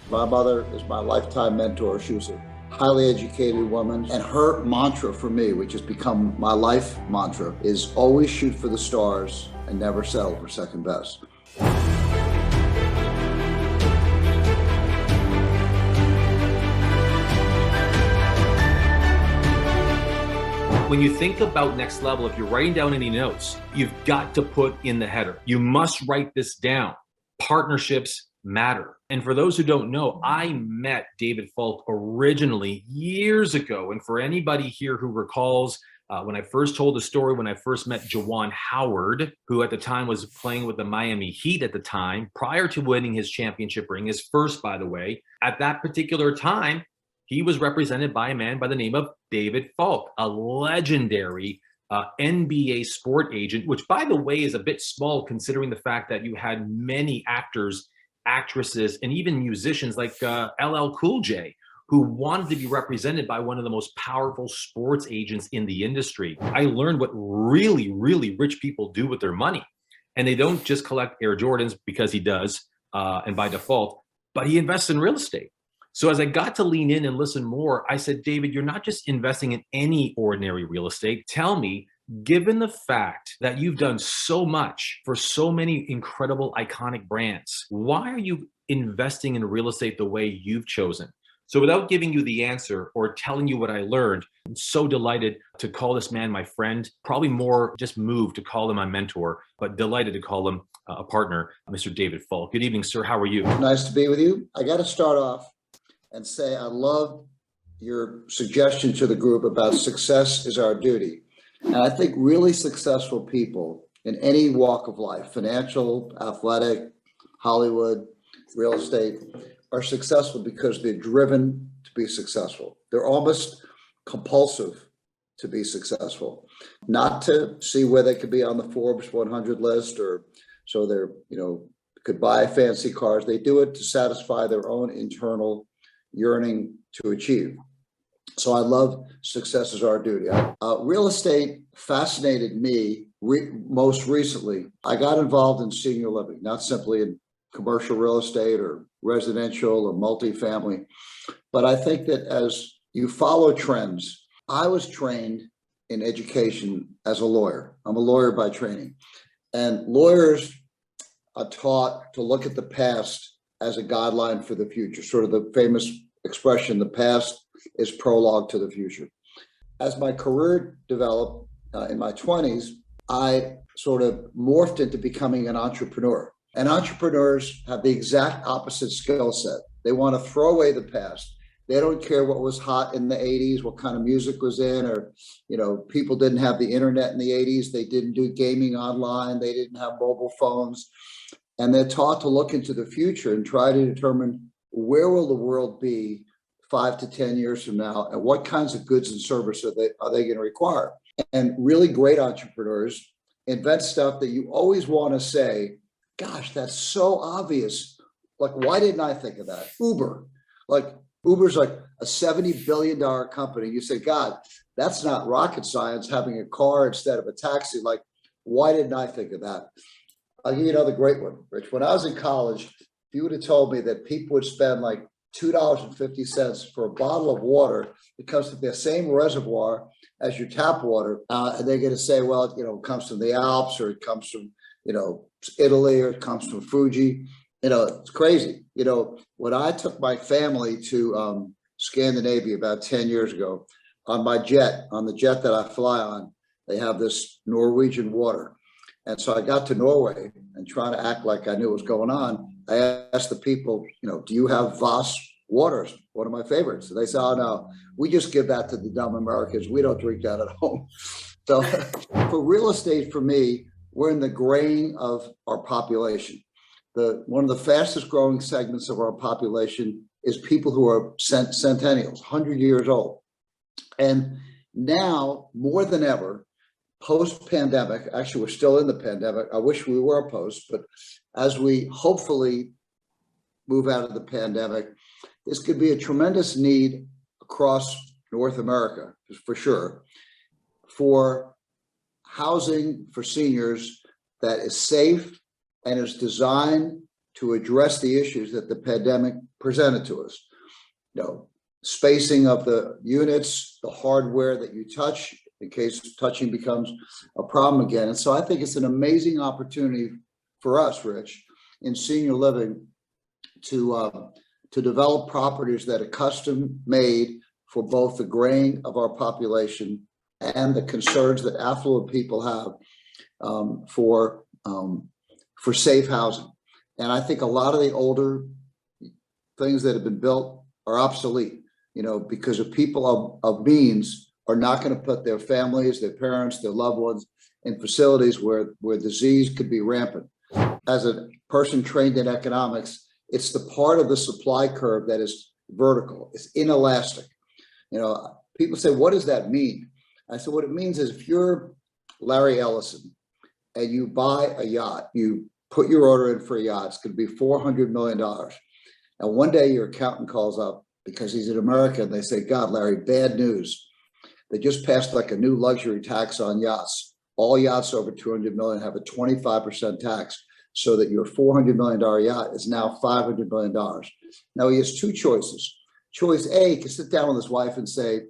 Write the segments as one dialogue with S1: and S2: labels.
S1: My mother is my lifetime mentor. She was a highly educated woman, and her mantra for me, which has become my life mantra, is always shoot for the stars and never settle for second best.
S2: When you think about next level, if you're writing down any notes, you've got to put in the header. You must write this down. Partnerships matter. And for those who don't know, I met David Falk originally years ago. And for anybody here who recalls when I first told the story, when I first met Juwan Howard, who at the time was playing with the Miami Heat at the time, prior to winning his championship ring, his first, by the way, at that particular time, he was represented by a man by the name of David Falk, a legendary NBA sport agent, which, by the way, is a bit small considering the fact that you had many actors, actresses, and even musicians like LL Cool J, who wanted to be represented by one of the most powerful sports agents in the industry. I learned what really, really rich people do with their money. And they don't just collect Air Jordans because he does, and by default, but he invests in real estate. So as I got to lean in and listen more, I said, David, you're not just investing in any ordinary real estate. Tell me, given the fact that you've done so much for so many incredible, iconic brands, why are you investing in real estate the way you've chosen? So without giving you the answer or telling you what I learned, I'm so delighted to call this man my friend, probably more just moved to call him my mentor, but delighted to call him a partner, Mr. David Falk. Good evening, sir. How are you?
S1: Nice to be with you. I got to start off and say I love your suggestion to the group about success is our duty. And I think really successful people in any walk of life, financial, athletic, Hollywood, real estate, are successful because they're driven to be successful. They're almost compulsive to be successful, not to see where they could be on the Forbes 100 list or so they're, could buy fancy cars. They do it to satisfy their own internal yearning to achieve. So I love success is our duty. Real estate fascinated me most recently. I got involved in senior living, not simply in commercial real estate or residential or multifamily, but I think that as you follow trends, I was trained in education as a lawyer. I'm a lawyer by training, and lawyers are taught to look at the past as a guideline for the future, sort of the famous expression, the past is prologue to the future. As my career developed in my 20s, I sort of morphed into becoming an entrepreneur. And entrepreneurs have the exact opposite skill set. They want to throw away the past. They don't care what was hot in the 80s, what kind of music was in, or, people didn't have the internet in the 80s. They didn't do gaming online. They didn't have mobile phones. And they're taught to look into the future and try to determine where will the world be 5 to 10 years from now, and what kinds of goods and services are they going to require? And really great entrepreneurs invent stuff that you always want to say, gosh, that's so obvious. Like, why didn't I think of that? Uber's like a $70 billion company. You say, God, that's not rocket science, having a car instead of a taxi. Like, why didn't I think of that? I'll give you another great one, Rich. When I was in college, if you would have told me that people would spend like $2.50 for a bottle of water that comes from the same reservoir as your tap water, and they're going to say, well, it comes from the Alps, or it comes from, Italy, or it comes from Fuji. It's crazy. When I took my family to Scandinavia about 10 years ago, on the jet that I fly on, they have this Norwegian water. And so I got to Norway, and trying to act like I knew what was going on, I asked the people, do you have Voss waters? One of my favorites. And they said, oh, no, we just give that to the dumb Americans. We don't drink that at home. So for real estate, for me, we're in the grain of our population. One of the fastest growing segments of our population is people who are centennials, 100 years old. And now, more than ever, post-pandemic, actually, we're still in the pandemic. I wish we were post, but as we hopefully move out of the pandemic, this could be a tremendous need across North America, for sure, for housing for seniors that is safe and is designed to address the issues that the pandemic presented to us. You know, spacing of the units, the hardware that you touch, in case touching becomes a problem again. And so I think it's an amazing opportunity for us, Rich, in senior living to develop properties that are custom made for both the graying of our population and the concerns that affluent people have for safe housing. And I think a lot of the older things that have been built are obsolete, you know, because of people of means are not going to put their families, their parents, their loved ones in facilities where disease could be rampant. As a person trained in economics, it's the part of the supply curve that is vertical, it's inelastic. You know, people say, what does that mean? I said, what it means is if you're Larry Ellison and you buy a yacht, you put your order in for a yacht, it's going to be $400 million. And one day your accountant calls up because he's in America and they say, God, Larry, bad news. They just passed like a new luxury tax on yachts. All yachts over 200 million have a 25% tax, so that your $400 million yacht is now $500 million. Now he has two choices. Choice A, he can sit down with his wife and say,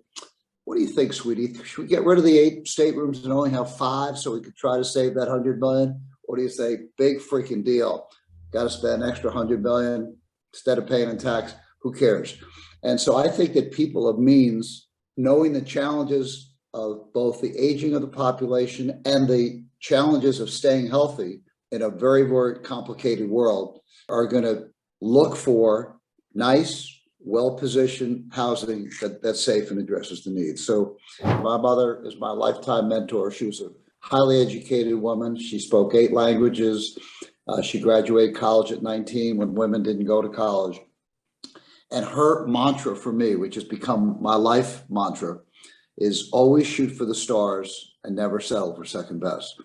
S1: what do you think, sweetie? Should we get rid of the 8 staterooms and only have 5 so we could try to save that 100 million? Or do you say, big freaking deal, got to spend an extra 100 million instead of paying in tax? Who cares? And so I think that people of means, knowing the challenges of both the aging of the population and the challenges of staying healthy in a very, very complicated world, are going to look for nice, well-positioned housing that's safe and addresses the needs. So my mother is my lifetime mentor. She was a highly educated woman. She spoke 8 languages. She graduated college at 19 when women didn't go to college. And her mantra for me, which has become my life mantra, is always shoot for the stars and never settle for second best.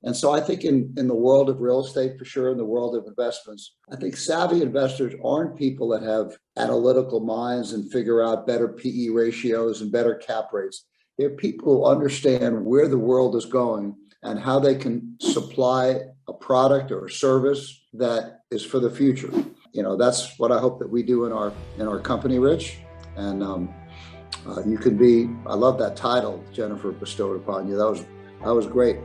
S1: And so I think in the world of real estate, for sure, in the world of investments, I think savvy investors aren't people that have analytical minds and figure out better PE ratios and better cap rates. They're people who understand where the world is going and how they can supply a product or a service that is for the future. You know, that's what I hope that we do in our company, Rich. And you can be, I love that title Jennifer bestowed upon you. That was great.